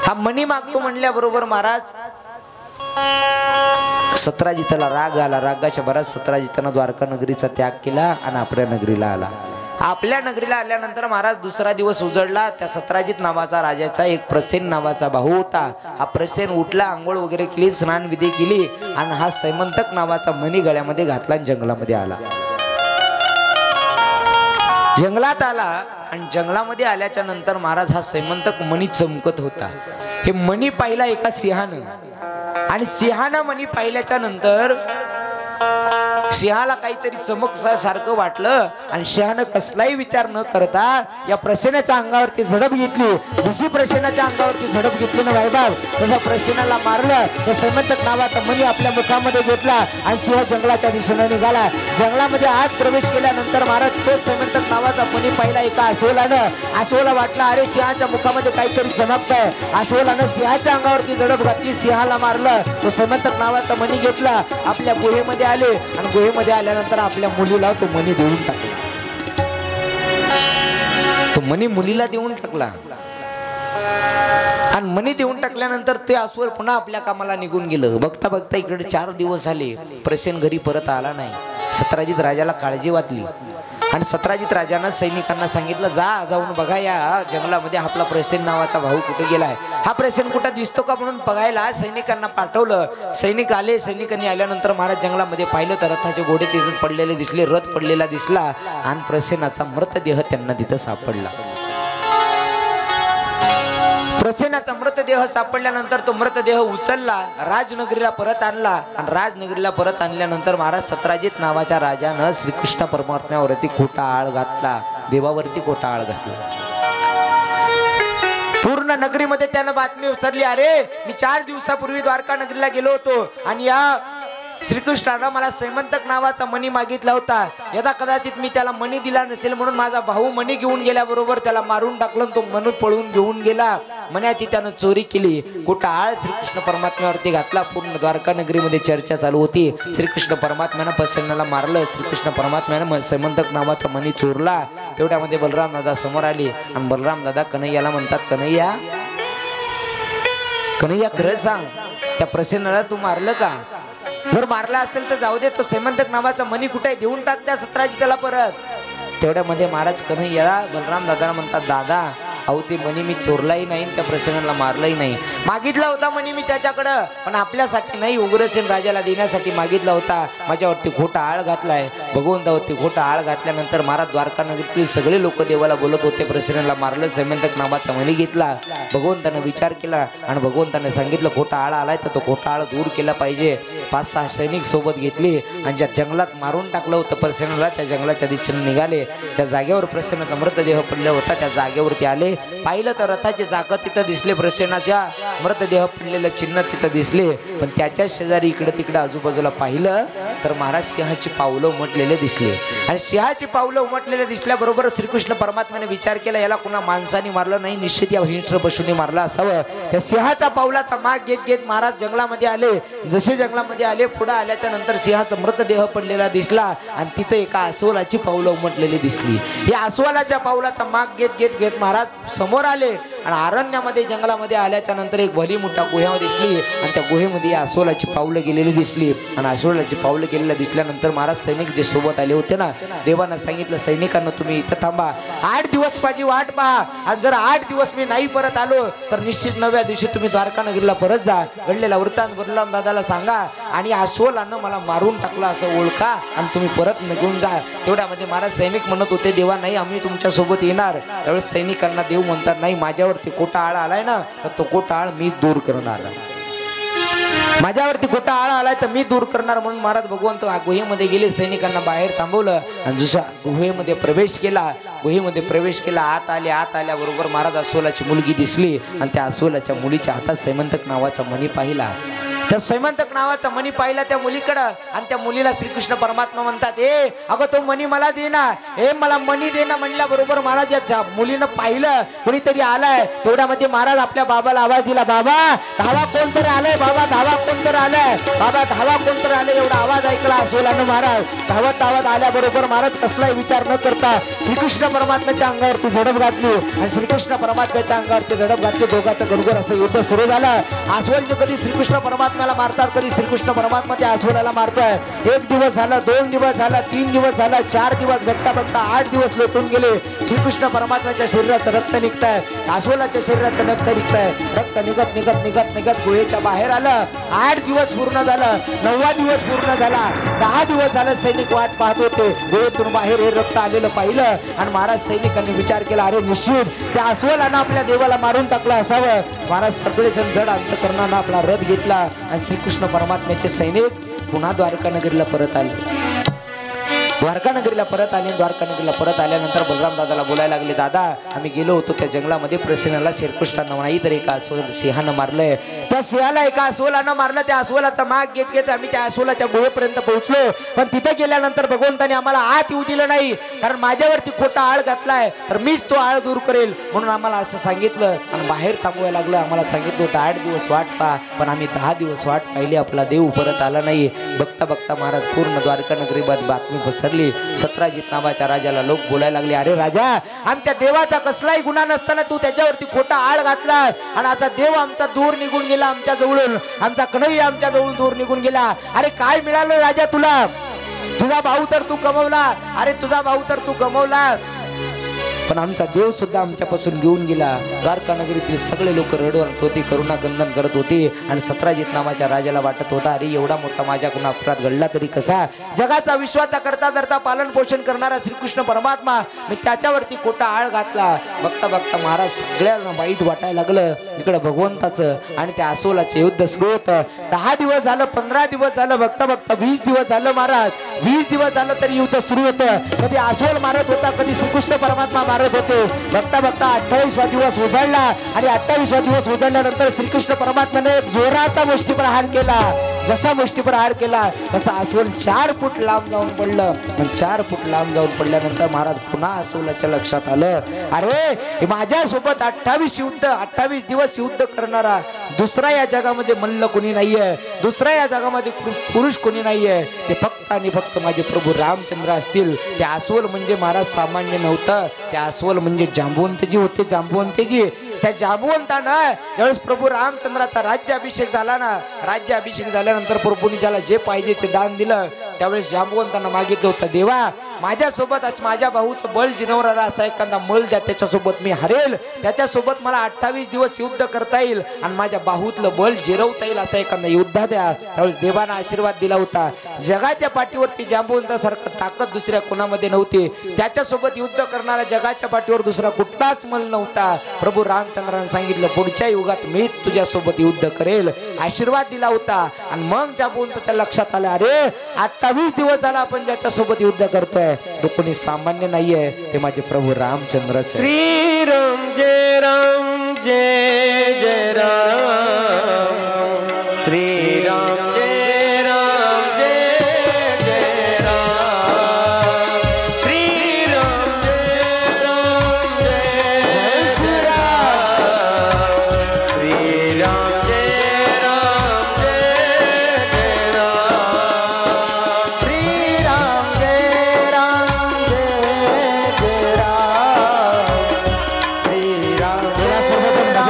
हा मणी मागतो म्हणल्याबरोबर महाराज सत्राजिताला राग आला. रागाच्या भरात सत्राजितानं द्वारका नगरीचा त्याग केला आणि आपल्या नगरीला आला. आपल्या नगरीला आल्यानंतर महाराज दुसरा दिवस उजळला. त्या सत्राजित नावाचा राजाचा एक प्रसेन नावाचा भाऊ होता. हा प्रसेन उठला, आंघोळ वगैरे केली, स्नान विधी केली आणि हा सैमंतक नावाचा मणी गळ्यामध्ये घातला आणि जंगलामध्ये आला. जंगलात आला आणि जंगलामध्ये आल्याच्या नंतर महाराज हा सैमंतक मणी चमकत होता. हे मणी पाहिला एका सिंहानं आणि सिंहानं मणी पाहिल्याच्या नंतर सिंहाला काहीतरी चमक सारखं वाटलं आणि सिंहानं कसलाही विचार न करता या प्रसेनाच्या अंगावरती झडप घेतली. जशी प्रसेनाच्या अंगावरती झडप घेतली ना भाईबाब, तसा प्रसेनाला मारलं. तर सैमंतक नावाचा मणी आपल्या मुखामध्ये घेतला आणि सिंह जंगलाच्या दिशेने निघाला. जंगलामध्ये आत प्रवेश केल्यानंतर महाराज तो सैमंतक नावाचा नावाचा मणी पाहिला एका अस्वलानं. अस्वला वाटला अरे सिंहाच्या मुखामध्ये काहीतरी चमकतंय. अस्वलानं सिंहाच्या अंगावरती झडप घातली, सिंहाला मारलं. तो समंतक नावाचा मणी घेतला, आपल्या गुहेमध्ये आले आणि गुहेमध्ये आल्यानंतर आपल्या मुलीला तो मणी देऊन टाकला. तो मणी मुलीला देऊन टाकला आणि मणी देऊन टाकल्यानंतर ते अस्वल पुन्हा आपल्या कामाला निघून गेलं. बघता बघता इकडे 4 दिवस झाले, प्रसेन घरी परत आला नाही. सत्राजित राजाला काळजी वाटली आणि सत्राजित राजानं सैनिकांना सांगितलं जाऊन बघा या जंगलामध्ये आपला प्रसेन नावाचा भाऊ कुठे गेलाय, हा प्रसेन कुठे दिसतो का म्हणून बघायला सैनिकांना पाठवलं. सैनिक आले. सैनिकांनी आल्यानंतर महाराज जंगलामध्ये पाहिलं तर रथाचे घोडे तिथं पडलेले दिसले, रथ पडलेला दिसला आणि प्रसेनाचा मृतदेह त्यांना तिथं सापडला. प्रसेनाचा मृतदेह सापडल्यानंतर तो मृतदेह उचलला, राजनगरीला परत आणला आणि राजनगरीला परत आणल्यानंतर महाराज सत्राजित नावाच्या राजानं श्रीकृष्ण परमात्म्यावरती खोटा आळ घातला, देवावरती खोटा आळ घातला. पूर्ण नगरीमध्ये त्यानं बातमी उचलली, अरे मी 4 दिवसापूर्वी द्वारका नगरीला गेलो होतो आणि या श्रीकृष्णाला मला सैमंतक नावाचा मणी मागितला होता. यदा कदाचित मी त्याला मणी दिला नसेल म्हणून माझा भाऊ मणी घेऊन गेल्याबरोबर त्याला मारून टाकलं, तो मणी पळून घेऊन गेला. मण्याची त्यानं चोरी केली, खोटा आळ श्रीकृष्ण परमात्म्यावरती घातला. पूर्ण द्वारका नगरीमध्ये चर्चा चालू होती. श्रीकृष्ण परमात्म्यानं प्रसन्नाला मारलं, श्रीकृष्ण परमात्म्यानं सैमंतक नावाचा मणी चोरला. तेवढ्यामध्ये बलराम दादा समोर आले आणि बलराम दादा कन्हैयाला म्हणतात, कन्हैया खरं सांग, त्या प्रसन्नाला तू मारलं का? जर मारला असेल तर जाऊ दे, तो सैमंतक नावाचा मणी कुठे देऊन टाक त्या सत्राजिताला परत. तेवढ्यामध्ये महाराज कन्हैया बलराम दादाला म्हणतात, दादा अहो ते मणी मी चोरलाही नाही, त्या प्रसंगाला मारलाही नाही. मागितला होता मणी मी त्याच्याकडं, पण आपल्यासाठी नाही, उग्रसेन राजाला देण्यासाठी मागितला होता. माझ्यावरती खोटा आळ घातलाय. भगवंतावरती खोटा आळ घातल्यानंतर महाराज द्वारका नगरीतले सगळे लोक देवाला बोलत होते, प्रसंगाला मारलं, सैमंतक नावाचा मणी घेतला. भगवंतानं विचार केला आणि भगवंतानं सांगितलं खोटा आळ आलाय तर तो खोटा आळ दूर केला पाहिजे. 5-6 सैनिक सोबत घेतले आणि ज्या जंगलात मारून टाकलं होतं प्रसंगाला त्या जंगलाच्या दिशेने निघाले. त्या जागेवर प्रसन्नाचा मृतदेह पडला होता, त्या जागेवरती आले. पाहिलं तर रथाचे चाक तिथं दिसले, प्रसेनाच्या मृतदेह पडलेलं चिन्ह तिथं दिसले. पण त्याच्या शेजारी इकडे तिकडे आजूबाजूला पाहिलं तर महाराज सिंहाची पावलं उमटलेले दिसले आणि सिंहाची पावलं उमटलेले दिसल्याबरोबर श्रीकृष्ण परमात्म्याने विचार केला, याला कुणा माणसाने मारलं नाही, निश्चित या हिंस्र पशुने मारला असावं. त्या सिंहाचा पावलाचा माग घेत घेत महाराज जंगलामध्ये आले. जसे जंगलामध्ये आले, पुढे आल्याच्या नंतर सिंहाचा मृतदेह पडलेला दिसला आणि तिथे एका अस्वलाची पावलं उमटलेली दिसली. या अस्वलाच्या पावलाचा माग घेत घेत घेत महाराज समोर आले आणि अरण्यामध्ये जंगलामध्ये आल्याच्या नंतर एक भली मोठा गुहा दिसली आणि त्या गुहेमध्ये अस्वलाची पावलं गेलेली दिसली. आणि अस्वलाची पावलं गेलेल्या दिसल्यानंतर महाराज सैनिक जे सोबत आले होते ना, देवानं सांगितलं, सैनिकांना तुम्ही इथं थांबा, 8 दिवस माझी वाट पहा आणि जर 8 दिवस मी नाही परत आलो तर निश्चित 9व्या दिवशी तुम्ही द्वारका नगरीला परत जा. घडलेला वृत्तांत बलराम दादाला सांगा आणि अस्वलानं मला मारून टाकलं असं ओळखा आणि तुम्ही परत निघून जा. तेवढ्यामध्ये महाराज सैनिक म्हणत होते, देवा नाही, आम्ही तुमच्या सोबत येणार. त्यावेळेस सैनिकांना देव म्हणतात, नाही, माझ्यावरती खोटा आळ आलाय ना तर तो खोटा आळ मी दूर करणार, माझ्यावरती खोटा आळ आलाय तर मी दूर करणार. म्हणून महाराज भगवंत गुहेमध्ये गेले, सैनिकांना बाहेर थांबवलं आणि दुसऱ्या गुहेमध्ये प्रवेश केला. गुहेमध्ये प्रवेश केला, आत आल्याबरोबर महाराज अस्वलाची मुलगी दिसली आणि त्या अस्वलाच्या मुलीच्या हातात सैमंतक नावाचा मणी पाहिला. त्या सैमंतक नावाचा मणी पाहिला त्या मुलीकडं आणि त्या मुलीला श्रीकृष्ण परमात्मा म्हणतात, ए अगं तो मणी मला दे ना, हे मला मणी दे ना. म्हणल्याबरोबर महाराज या मुलीनं पाहिलं कोणीतरी आलाय. तेवढ्यामध्ये महाराज आपल्या बाबाला आवाज दिला, बाबा धावा कोणतरी आलाय, बाबा धावा कोणतरी आलाय, बाबा धावा कोणतरी आलाय. एवढा आवाज ऐकला अस्वलानं. महाराज धावत धावत आल्याबरोबर महाराज कसलाही विचार न करता श्रीकृष्ण परमात्म्याच्या अंगावरती झडप घातली आणि श्रीकृष्ण परमात्म्याच्या अंगावरती झडप घातली. दोघांचं गणगोर असं युद्ध सुरू झालं. अस्वल कधी श्रीकृष्ण परमात्म्याला मारतात, कधी श्रीकृष्ण परमात्मा त्या अस्वलाला मारतोय. 1 दिवस झाला, 2 दिवस झाला, 3 दिवस झाला, 4 दिवस, बघता बघता 8 दिवस लोटून गेले. श्रीकृष्ण परमात्म्याच्या शरीराचं रक्त निघतंय, अस्वलाच्या शरीराचं रक्त निघतंय. रक्त निघत निघत निघत निघत गुहेच्या बाहेर आलं. 8 दिवस पूर्ण झालं, 9वा दिवस पूर्ण झाला, 10 दिवस झालं. सैनिक वाट पाहत होते. गुहेतून बाहेर हे रक्त आलेलं पाहिलं आणि महाराज सैनिकांनी विचार केला, अरे निश्चित त्या अस्वलानं आपल्या देवाला मारून टाकलं असावं. महाराज सगळेजण जड अंतकरणानं आपला रथ घेतला आणि श्रीकृष्ण परमात्म्याचे सैनिक पुन्हा द्वारका नगरीला परत आले. द्वारका नगरीला परत आले. द्वारका नगरीला परत आल्यानंतर बलराम दादाला बोलायला लागले, दादा आम्ही गेलो होतो त्या जंगलामध्ये, प्रसन्नाला श्रीकृष्णानं नाही तर एका सिंहानं मारलंय. त्या सिंहाला एका अस्वलानं मारलं. त्या अस्वलाचा माग घेत घेत आम्ही त्या अस्वलाच्या गुहेपर्यंत पोहोचलो. पण तिथे गेल्यानंतर भगवंताने आम्हाला आत येऊ दिलं नाही, कारण माझ्यावरती खोटा आळ घातलाय, तर मीच तो आळ दूर करेल म्हणून आम्हाला असं सांगितलं आणि बाहेर थांबवायला लागलं. आम्हाला सांगितलं होतं 8 दिवस वाट पहा, पण आम्ही 10 दिवस वाट पाहिली, आपला देव परत आला नाही. बघता बघता महाराज पूर्ण द्वारका नगरीबाद बातमी पसरली. सत्राजित नावाच्या राजाला लोक बोलायला लागले, अरे राजा, आमच्या देवाचा कसलाही गुन्हा नसताना तू त्याच्यावरती खोटा आळ घातलास आणि आता देव आमचा दूर निघून गेला, आमच्या जवळून आमचा कन्हैया आमच्या जवळून दूर निघून गेला. अरे काय मिळालं राजा तुला? तुझा भाऊ तर तू गमवला. अरे तुझा भाऊ तर तू गमवलास, पण आमचा देव सुद्धा आमच्यापासून घेऊन गेला. द्वारका नगरीतील सगळे लोक रडत होते, करुणागंदन करत होते आणि सत्राजित नावाच्या राजाला वाटत होता, अरे एवढा मोठा माझ्याकडून अपराध घडला तरी कसा? जगाचा विश्वाचा करता धरता पालन पोषण करणारा श्रीकृष्ण परमात्मा, मी त्याच्यावरती खोटा आळ घातला. बघता बघता महाराज सगळ्यांना वाईट वाटायला लागलं. इकडे भगवंताचं आणि त्या अस्वलाचे युद्ध सुरू होतं. 10 दिवस झालं, 15 दिवस झालं, बघता बघता 20 दिवस झालं महाराज. 20 दिवस झालं तरी युद्ध सुरू होतं. कधी अस्वल मारत होता, कधी श्रीकृष्ण परमात्मा मारत होते. बघता बघता 28वा दिवस उजाडला आणि 28वा दिवस उजाडल्यानंतर श्रीकृष्ण परमात्म्याने जोराचा मुष्टीप्रहार केला. जसा मुष्टीप्रहार केला तसा अस्वल 4 फूट लांब जाऊन पडलं. पण 4 फूट लांब जाऊन पडल्यानंतर महाराज पुन्हा अस्वलाच्या लक्षात आलं, अरे माझ्यासोबत 28 दिवस युद्ध करणारा दुसरा या जगामध्ये मल्ल कोणी नाहीये, दुसरा या जगामध्ये पुरुष कोणी नाहीये, ते फक्त आणि फक्त माझे प्रभू रामचंद्र असतील. ते अस्वल म्हणजे महाराज सामान्य नव्हतं, ते अस्वल म्हणजे जांबुवंतजी होते. जांबुवंतजी, त्या जांबुवंतानं ज्यावेळेस प्रभू रामचंद्राचा राज्याभिषेक झाला ना, राज्याभिषेक झाल्यानंतर प्रभूंनी ज्याला जे पाहिजे ते दान दिलं, त्यावेळेस जांबुवंतांना मागितलं होतं, देवा माझ्यासोबत आज माझ्या भाऊचं बळ जिनवणारा असा एखादा मल द्या, त्याच्यासोबत मी हरेल, त्याच्यासोबत मला 28 दिवस युद्ध करता येईल आणि माझ्या बाहूतलं बळ जिरवता येईल असा एखादा युद्ध द्या. त्यावेळेस देवानं आशीर्वाद दिला होता. जगाच्या पाठीवरती जांबुवंतासारखं ताकद दुसऱ्या कोणामध्ये नव्हती. त्याच्यासोबत युद्ध करणारा जगाच्या पाठीवर दुसरा कुठलाच मल नव्हता. प्रभू रामचंद्राने सांगितलं, पुढच्या युगात मीच तुझ्यासोबत युद्ध करेल, आशीर्वाद दिला होता. आणि मग जांबुवंताच्या लक्षात आलं, अरे 28 दिवस झाला आपण ज्याच्यासोबत युद्ध करतोय तो कोणी सामान्य नाहीये, ते माझे प्रभू रामचंद्र. श्रीराम जय राम जय जय राम, श्रीराम जय राम जय जय राम, श्रीराम जय राम जय श्रीराम, श्रीराम जय राम जय जय राम, श्रीराम जय राम जय जय राम, श्रीराम सर्वजण भजन करा.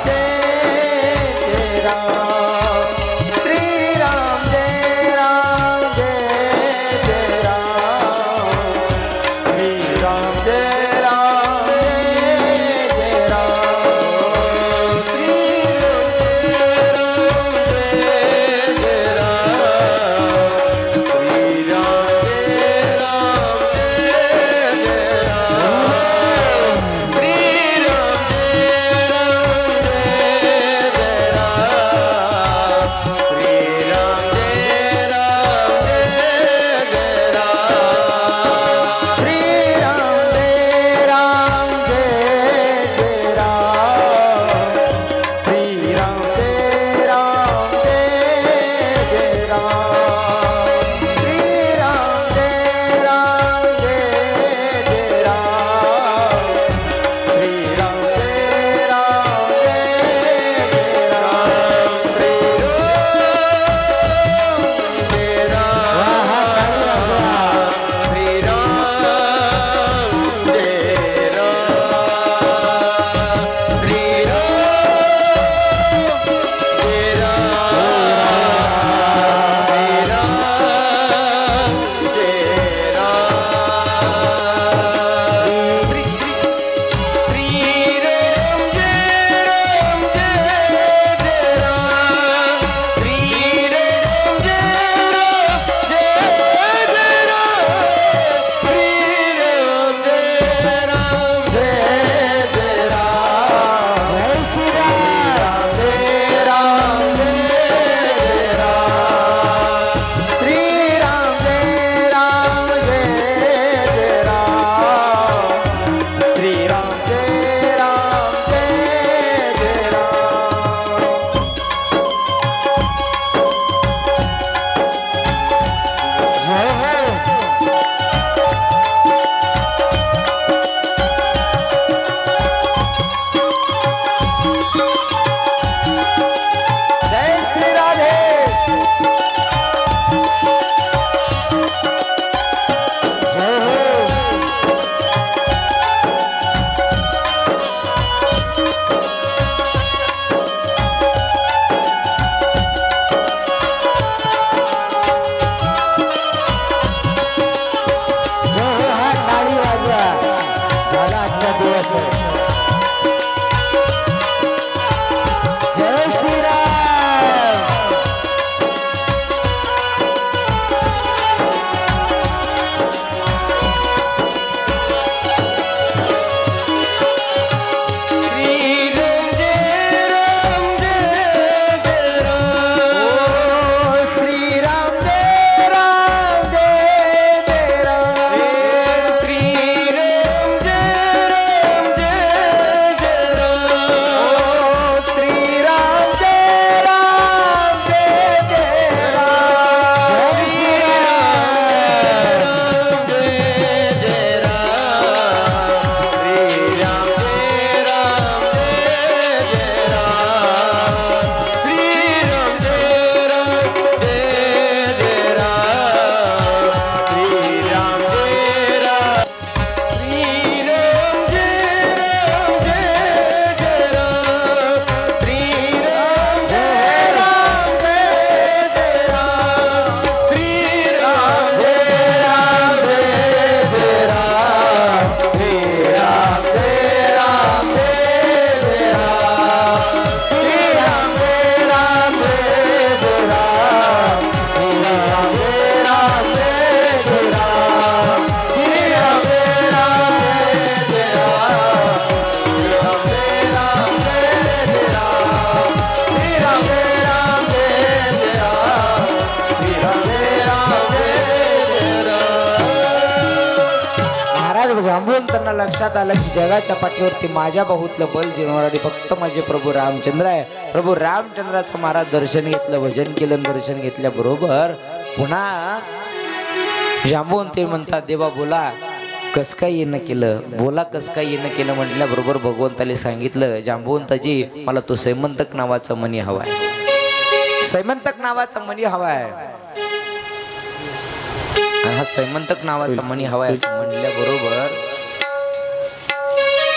जय झाला आजचा दिवस जय श्रीराम जांभून त्यांना लक्षात आलं की जगाच्या पाठीवरती माझ्या बहुतलं बल जिरवणारे फक्त माझे प्रभू रामचंद्र आहे. प्रभू रामचंद्राचं महाराज दर्शन घेतलं, भजन केलं. दर्शन घेतल्याबरोबर पुन्हा जांभून ते म्हणतात देवा बोला कस काय येणं केलं, बोला कस काय येणं केलं म्हटल्याबरोबर भगवंताला सांगितलं जांबवंताजी मला तो सैमंतक नावाचा मणी हवा आहे. सैमंतक नावाचा मणी हवा आहे. हा सैमंतक नावाचा मणी हवाय असं म्हणल्याबरोबर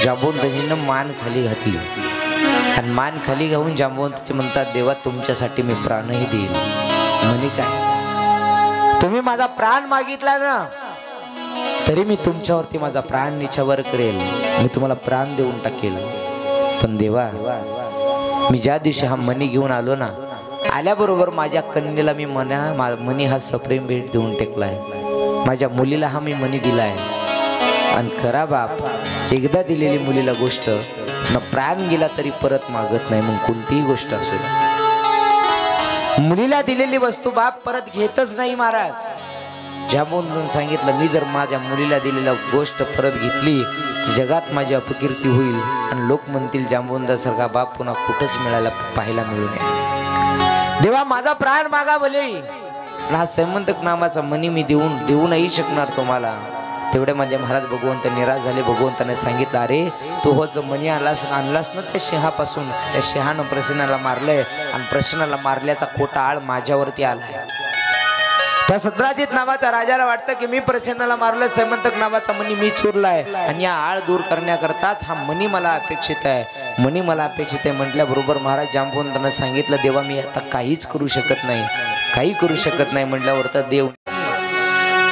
जांबवंताजीनं मान खाली घातली आणि मान खाली घालून जांबवंताजी म्हणतात देवा तुमच्यासाठी मी प्राणही देईन. म्हणे काय तुम्ही माझा प्राण मागितला ना तरी मी तुमच्यावरती माझा प्राण निछावर करेल, मी तुम्हाला प्राण देऊन टाकेल. पण देवा मी ज्या दिवशी हा मणी घेऊन आलो ना आल्याबरोबर माझ्या कन्येला मी मणी हा सप्रेम भेट देऊन टेकलाय. माझ्या मुलीला हा मी मणी दिलाय. आणि खरा बाप एकदा दिलेली मुलीला गोष्ट न प्राण गेला तरी परत मागत नाही. मग कोणतीही गोष्ट असू मुलीला दिलेली वस्तू बाप परत घेतच नाही महाराज. जांबवंतांनी सांगितलं मी जर माझ्या मुलीला दिलेला गोष्ट परत घेतली जगात माझी अपकीर्ती होईल आणि लोक म्हणतील जांबवंतासारखा बाप पुन्हा कुठंच मिळायला पाहायला मिळू नये. देवा माझा प्राण मागा भले. हा सैमंतक नावाचा मणी मी देऊ नाही शकणार तुम्हाला. तेवढ्यामध्ये महाराज भगवंत निराश झाले. भगवंताने सांगितलं अरे तू हो जो मणी आणलास ना त्या सिंहापासून, त्या सिंहानं प्रसन्नाला मारलंय आणि प्रसन्नाला मारल्याचा खोटा आळ माझ्यावरती आलाय. त्या सत्राजित नावाचा राजाला वाटतं की मी प्रसन्नाला मारलं, सैमंतक नावाचा मणी मी चोरलाय आणि या आळ दूर करण्याकरताच हा मणी मला अपेक्षित आहे. मणी मला अपेक्षित आहे म्हटल्याबरोबर महाराज जांबवंतांना सांगितलं देवा मी आता काहीच करू शकत नाही, काही करू शकत नाही. म्हटल्यावर तर देव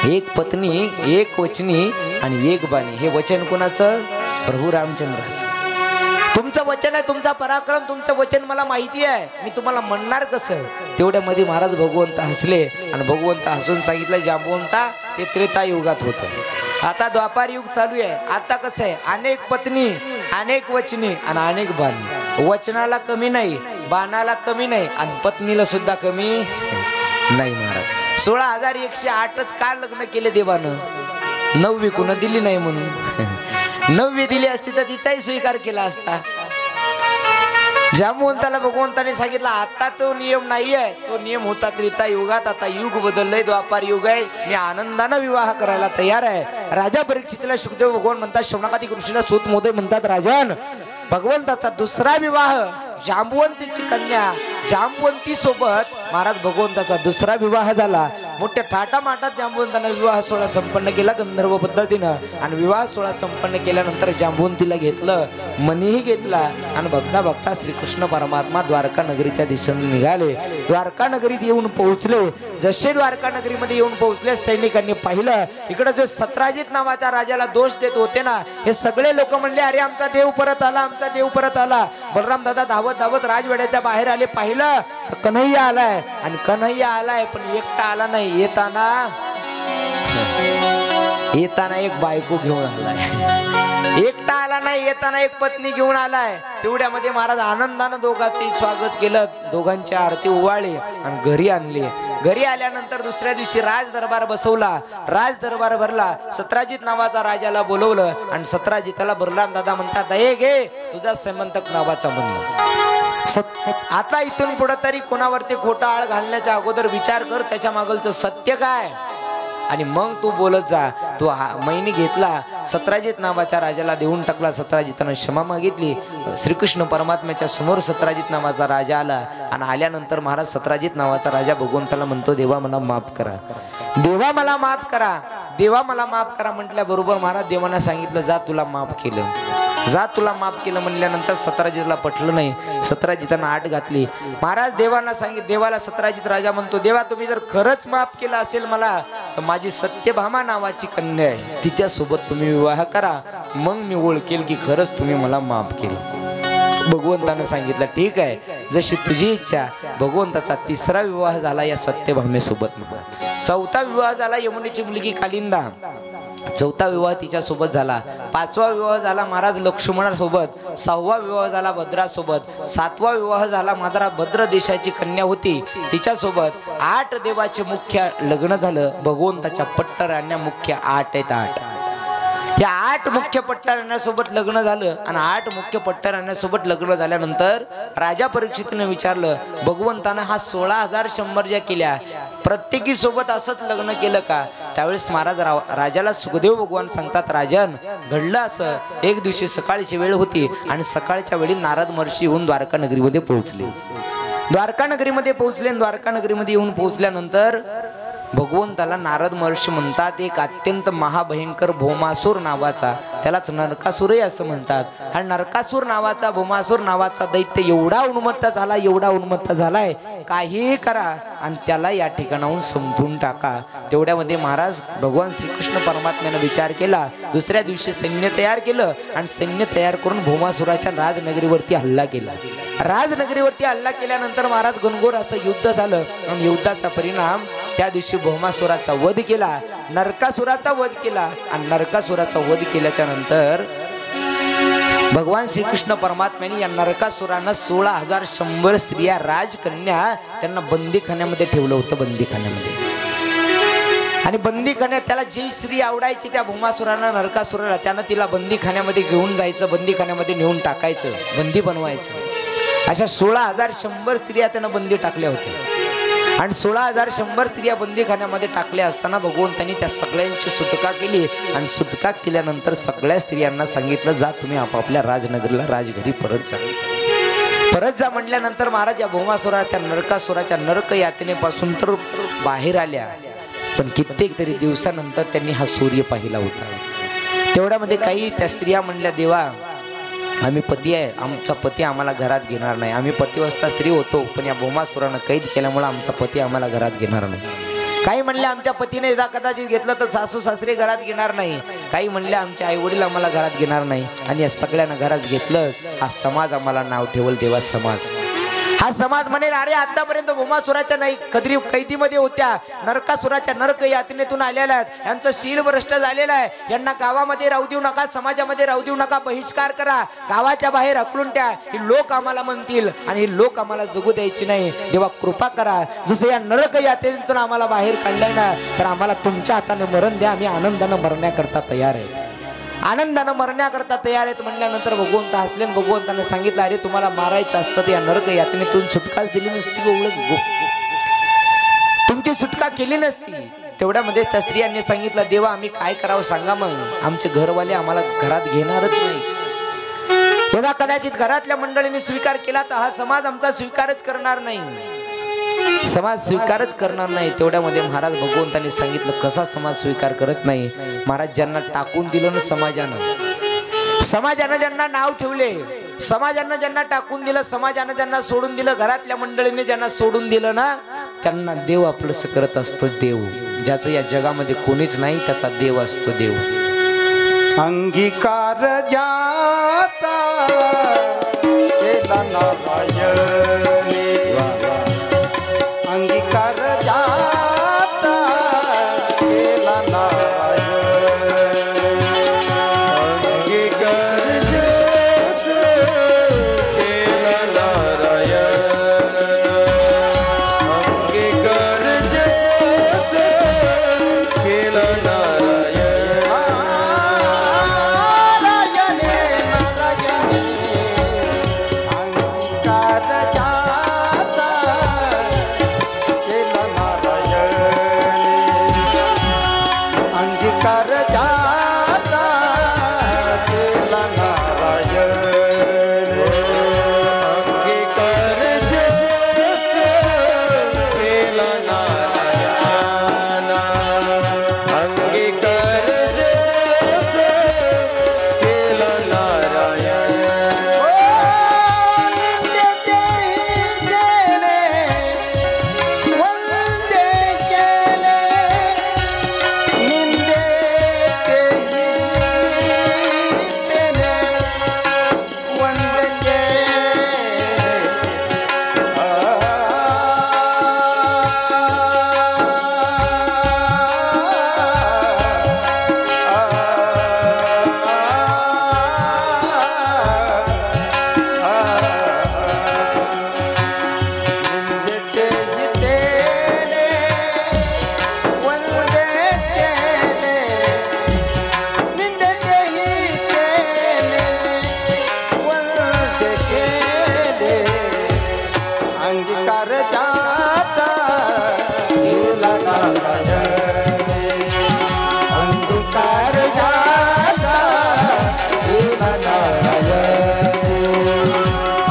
एक पत्नी एक वचनी आणि एक बाणी हे वचन कोणाचं? प्रभू रामचंद्राचं. तुमचं वचन आहे, तुमचा पराक्रम, तुमचं वचन मला माहिती आहे, मी तुम्हाला म्हणणार कसं. तेवढ्यामध्ये महाराज भगवंत हसले आणि भगवंत हसून सांगितलं जांबवंता ते त्रेता युगात होतं, आता द्वापार युग चालू आहे. आता कसं आहे अनेक पत्नी अनेक वचनी आणि अनेक बाणी. वचनाला कमी नाही, बाणाला कमी नाही आणि पत्नीला सुद्धा कमी नाही. महाराज 16,108च का लग्न केले देवानं? 9वी कुणा दिली नाही म्हणून. 9वी दिली असती तर तिचाही स्वीकार केला असता. जांबवंताला भगवंताने सांगितलं आता तो नियम नाही आहे, तो नियम होता त्रेता युगात, आता युग बदललंय, द्वापार युग आहे, मी आनंदानं विवाह करायला तयार आहे. राजा परीक्षितला सुखदेव भगवान म्हणतात, शौनकादी ऋषीला सूत मोदय म्हणतात, राजन भगवंताचा दुसरा विवाह जांबवंतीची कन्या जांबवंती सोबत महाराज भगवंताचा दुसरा विवाह झाला. मोठ्या थाटामाटात जांबवंतांना विवाह सोहळा संपन्न केला गंधर्व पद्धतीनं. आणि विवाह सोहळा संपन्न केल्यानंतर जांबवंतीला घेतलं, मनीही घेतला आणि बघता बघता श्रीकृष्ण परमात्मा द्वारका नगरीच्या दिशेने निघाले. द्वारका नगरीत येऊन पोहोचले. जसे द्वारका नगरीमध्ये येऊन पोहोचले सैनिकांनी पाहिलं इकडे जो सत्राजित नावाच्या राजाला दोष देत होते ना, हे सगळे लोक म्हणले अरे आमचा देव परत आला, आमचा देव परत आला. बलराम दादा धावत धावत राजवाड्याच्या बाहेर आले. पाहिलं तर कन्हैया आलाय आणि कन्हैया आलाय पण एकटा आला नाही. येताना एक बायको घेऊन आलाय. एकटा आला नाही, येताना एक पत्नी घेऊन आलाय. तेवढ्यामध्ये महाराज आनंदानं दोघांचे स्वागत केलं, दोघांची आरती ओवाळली आणि घरी आणली. घरी आल्यानंतर दुसऱ्या दिवशी राज दरबार बसवला. राज दरबार भरला. सत्राजित नावाचा राजाला बोलवलं आणि सत्राजिताला बलराम दादा म्हणतात हे घे तुझा समंतक नावाचा म्हणणं. आता इथून पुढे तरी कोणावरती खोटा आळ घालण्याच्या अगोदर विचार कर त्याच्या मागलचं सत्य काय आणि मग तू बोलत जा. तो महिनी घेतला, सत्राजित नावाच्या राजाला देऊन टाकला. सत्राजितानं क्षमा मागितली. श्रीकृष्ण परमात्म्याच्या समोर सत्राजित नावाचा राजा आला आणि आल्यानंतर महाराज सत्राजित नावाचा राजा भगवंताला म्हणतो देवा मला माफ करा, देवा मला माफ करा, देवा मला माफ करा. म्हटल्याबरोबर महाराज देवांना सांगितलं जा तुला माफ केलं, जा तुला माफ केलं. म्हणल्यानंतर सत्राजितला पटलं नाही. सत्राजितानं आट घातली. महाराज देवांना सांगितलं, देवाला सत्राजित राजा म्हणतो देवा तुम्ही जर खरंच माफ केलं असेल मला तर माझी सत्यभामा नावाची कन्या आहे तिच्यासोबत तुम्ही विवाह करा, मग मी ओळखेल की खरंच तुम्ही मला माफ केलं. भगवंतानं सांगितलं ठीक आहे जशी तुझी इच्छा. भगवंताचा तिसरा विवाह झाला या सत्यभामेसोबत. चौथा विवाह झाला यमुनेची मुलगी कालिंदा. चौथा विवाह तिच्या सोबत झाला. पाचवा विवाह झाला महाराज लक्ष्मणासोबत. सहावा विवाह झाला भद्रासोबत. सातवा विवाह झाला मात्र भद्र देशाची कन्या होती तिच्यासोबत. 8 देवाचे मुख्य लग्न झालं. भगवंताच्या पट्टराण्या मुख्य 8 आहेत. 8 या 8 मुख्य पट्टराण्यांसोबत लग्न झालं आणि 8 मुख्य पट्टराण्यांसोबत लग्न झाल्यानंतर राजा परीक्षितने विचारलं भगवंतानं हा 16,100 ज्या केल्या प्रत्येकी सोबत असंच लग्न केलं का. त्यावेळेस महाराज राजाला सुखदेव भगवान सांगतात राजन घडलं असं. एक दिवशी सकाळची वेळ होती आणि सकाळच्या वेळी नारद महर्षी येऊन द्वारका नगरीमध्ये पोहोचले. द्वारका नगरीमध्ये पोहोचले. द्वारका नगरीमध्ये येऊन पोहोचल्यानंतर भगवंताला नारद महर्षी म्हणतात एक अत्यंत महाभयंकर भौमासूर नावाचा, त्यालाच नरकासूरही असं म्हणतात. हा नरकासूर नावाचा भौमासूर नावाचा दैत्य एवढा उन्मत्त झाला, एवढा उन्मत्त झालाय काहीही करा आणि त्याला या ठिकाणाहून संपवून टाका. तेवढ्यामध्ये महाराज भगवान श्रीकृष्ण परमात्म्याने विचार केला. दुसऱ्या दिवशी सैन्य तयार केलं आणि सैन्य तयार करून भौमासुराच्या राजनगरीवरती हल्ला केला. राजनगरीवरती हल्ला केल्यानंतर महाराज घनघोर असं युद्ध झालं आणि युद्धाचा परिणाम त्या दिवशी भौमासुराचा वध केला, नरकासुराचा वध केला आणि नरकासुराचा वध केल्याच्या नंतर भगवान श्रीकृष्ण परमात्म्याने या नरकासुरानं 16,100 स्त्रिया राजकन्या त्यांना बंदीखान्यामध्ये ठेवलं होतं. बंदीखान्यामध्ये आणि बंदीखान्यात त्याला जी स्त्री आवडायची त्या भौमासुरानं नरकासुराला त्यानं तिला बंदीखान्यामध्ये घेऊन जायचं, बंदीखान्यामध्ये नेऊन टाकायचं, बंदी बनवायचं. अशा 16,100 स्त्रिया त्यानं बंदी टाकल्या होत्या आणि 16,100 स्त्रिया बंदीखान्यामध्ये टाकल्या असताना भगवंतांनी त्या सगळ्यांची सुटका केली आणि सुटका केल्यानंतर सगळ्या स्त्रियांना सांगितलं जा तुम्ही आपापल्या राजनगरीला राजघरी परत जा. परत जा म्हटल्यानंतर महाराज या भौमासुराच्या नरकासुराच्या नरक यातनेपासून तर बाहेर आल्या, पण कित्येक तरी दिवसानंतर त्यांनी हा सूर्य पाहिला होता. तेवढ्यामध्ये काही त्या स्त्रिया म्हणल्या देवा आम्ही पती आहे, आमचा पती आम्हाला घरात घेणार नाही. आम्ही पतिवस्था स्त्री होतो पण या भौमासुरानं कैद केल्यामुळे आमचा पती आम्हाला घरात घेणार नाही. काही म्हणले आमच्या पतीने कदाचित घेतलं तर सासू सासरे घरात घेणार नाही. काही म्हणले आमचे आई वडील आम्हाला घरात घेणार नाही. आणि या सगळ्यांना घरात घेतलं. हा समाज आम्हाला नाव ठेवल देवा समाज. हा समाज म्हणेल अरे आतापर्यंत भौमासुराच्या नाही कैदीमध्ये होत्या, नरकासुराच्या नरक यातनेतून आलेल्या आहेत, यांचं शील भ्रष्ट झालेलं आहे, यांना गावामध्ये राहू देऊ नका, समाजामध्ये राहू देऊ नका, बहिष्कार करा, गावाच्या बाहेर हकलून द्या. ही लोक आम्हाला म्हणतील आणि ही लोक आम्हाला जगू द्यायची नाही. देवा कृपा करा. जसं या नरक यातनेतून आम्हाला बाहेर काढलंय ना तर आम्हाला तुमच्या हाताने मरण द्या. आम्ही आनंदानं मरण्याकरता तयार आहे, आनंदानं मरण्याकरता तयार आहेत. म्हणल्यानंतर भगवंत हसले. भगवंताने सांगितलं अरे तुम्हाला मारायचं असतं तर या नरक यातनेतून सुटकाच दिली नसती, तुमची सुटका केली नसती. तेवढ्यामध्ये त्या स्त्रियांनी सांगितलं देवा आम्ही काय करावं सांगा. मग आमचे घरवाले आम्हाला घरात घेणारच नाहीत. तेव्हा कदाचित घरातल्या मंडळींनी स्वीकार केला तर हा समाज आमचा स्वीकारच करणार नाही, समाज स्वीकारच करणार नाही. तेवढ्यामध्ये महाराज भगवंतांनी सांगितलं कसा समाज स्वीकार करत नाही. महाराज ज्यांना टाकून दिलं ना समाजानं ज्यांना नाव ठेवले, समाजानं ज्यांना टाकून दिलं, समाजानं ज्यांना सोडून दिलं, घरातल्या मंडळीने ज्यांना सोडून दिलं ना, त्यांना देव आपलंसं करत असतो. देव ज्याचं या जगामध्ये कोणीच नाही त्याचा देव असतो. देव अंगीकार ज्याचा केला नारायणे, अंगीकार ज्याचा केला नारायणे, अंगीकार ज्याचा केला नारायण, अंगीकार ज्याचा केला नारायण, नारायणे नारायणे, अंगीकार ज्याचा केला नारायणे, अंगीकार ज्याचा केला नारायणे, अंगीकार ज्याचा केला नारायण, अंगीकार ज्याचा केला नारायण. निंदते गेले वंदे केले, निंदते गेले वंदे अंगीकार जाता केला नारायणे, अंगीकार जाता केला नारायणे,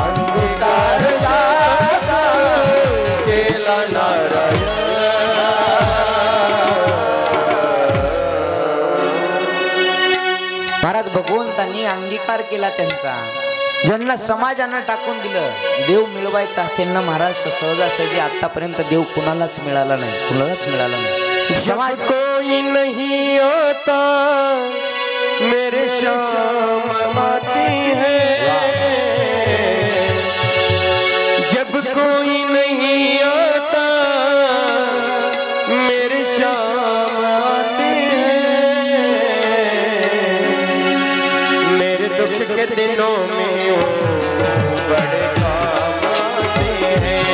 अंगीकार जाता केला नारायण. महाराज भगवंतांनी अंगीकार केला त्यांचा. ज्यांना समाजानं टाकून दिलं, देव मिळवायचा असेल ना महाराज, तर सहजासहजी आतापर्यंत देव कुणालाच मिळाला नाही, कुणालाच मिळाला नाही. समाज कोई नहीं आता मेरे शाम आती है, जब कोई नहीं आता मेरे शाम आती है, मेरे दुख के दिनों में वो बड़े काम आते हैं,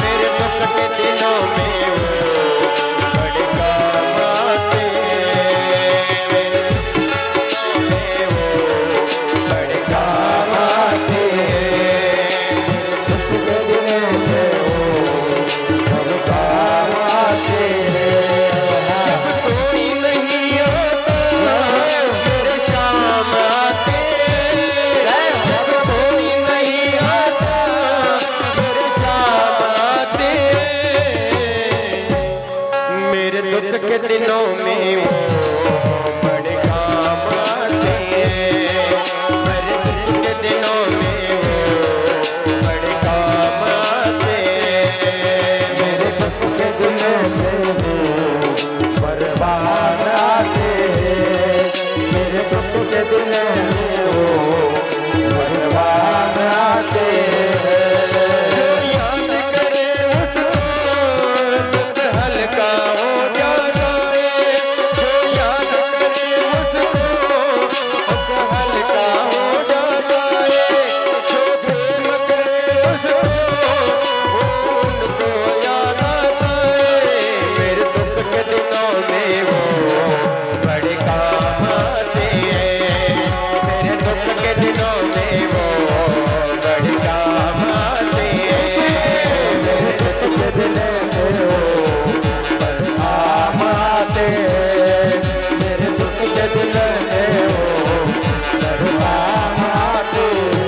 मेरे दुख के दिनों में वो बड़े काम आते हैं, मेरे दुख के दिनों में वो बड़े काम आते हैं, दुख के दिनों में वो सब काम आते हैं, जब कोई नहीं आता मेरे शाम आते हैं, जब कोई नहीं आता मेरे शाम आते हैं, मेरे दुख के दिनों में वो बड़े काम आते हैं, मेरे दुख के दिनों में वो बड़े काम आते हैं, मेरे दुख के दिनों में वो बर्बाद आते हैं, मेरे दुख के दिनों में वो बर्बाद आते हैं। जो याद करे उसको दुख हल्का हो जाता है, जो याद करे उसको दुख हल्का हो जाता है, जो प्रेम करे उसको वो उनको याद आता है, मेरे दुख के दिनों में वो बड़े काम आते हैं, मेरे दुख के दिनों में वो बड़े काम आते हैं, मेरे दुख के दिनों में वो बड़े काम आते हैं, मेरे दुख के दिनों में वो बड़े काम आते हैं।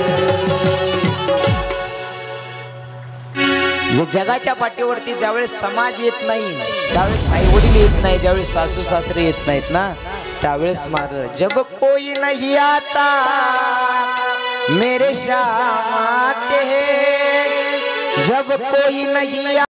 जे जगाच्या पाठीवरती ज्यावेळेस समाज येत नाही, ज्यावेळेस आई वडील येत नाही, ज्यावेळेस सासू सासरे येत नाहीत ना, त्यावेळेस माझं जब कोई नहीं आता मेरे श्याम आते हैं जब कोई नहीं